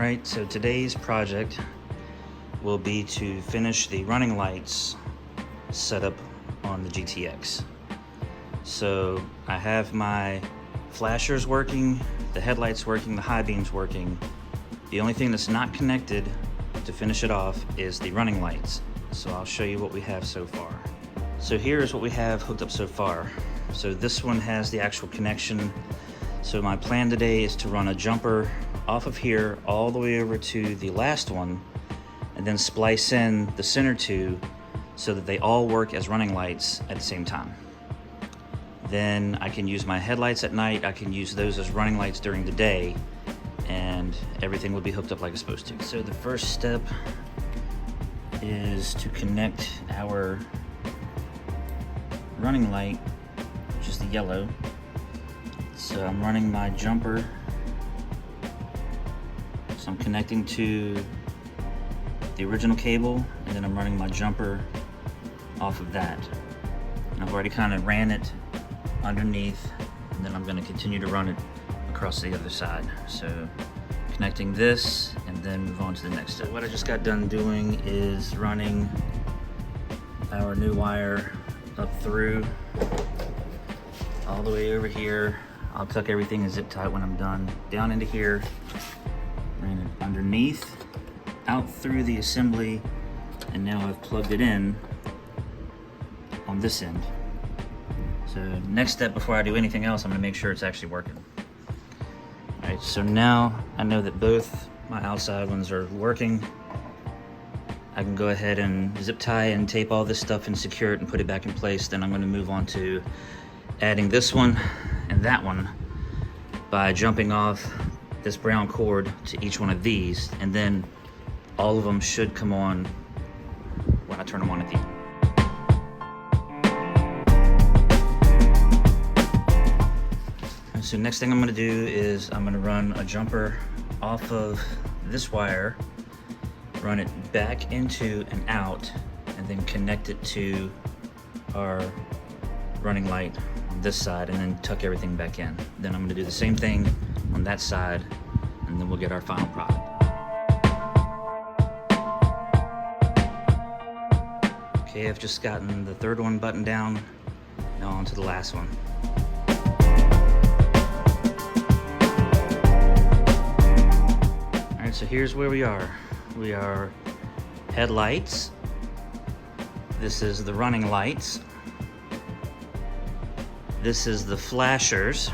Alright, so today's project will be to finish the running lights setup on the GTX. So I have my flashers working, the headlights working, the high beams working. The only thing that's not connected to finish it off is the running lights. So I'll show you what we have so far. So here's what we have hooked up so far. So this one has the actual connection. So my plan today is to run a jumper off of here all the way over to the last one and then splice in the center two so that they all work as running lights at the same time. Then I can use my headlights at night, I can use those as running lights during the day, and everything will be hooked up like it's supposed to. So the first step is to connect our running light, which is the yellow. So I'm running my jumper. So I'm connecting to the original cable, and then I'm running my jumper off of that. And I've already kind of ran it underneath, and then I'm going to continue to run it across the other side. So connecting this and then move on to the next step. What I just got done doing is running our new wire up through all the way over here. I'll tuck everything in zip tie when I'm done. Down into here, ran it underneath, out through the assembly, and now I've plugged it in on this end. So next step before I do anything else, I'm gonna make sure it's actually working. All right, so now I know that both my outside ones are working. I can go ahead and zip tie and tape all this stuff and secure it and put it back in place. Then I'm gonna move on to adding this one and that one by jumping off this brown cord to each one of these, and then all of them should come on when I turn them on at the end. So next thing I'm gonna do is I'm gonna run a jumper off of this wire, run it back into and out, and then connect it to our running light on this side, and then tuck everything back in. Then I'm gonna do the same thing on that side, and then we'll get our final product. Okay, I've just gotten the third one buttoned down. Now on to the last one. All right, so here's where we are. We are headlights. This is the running lights. This is the flashers.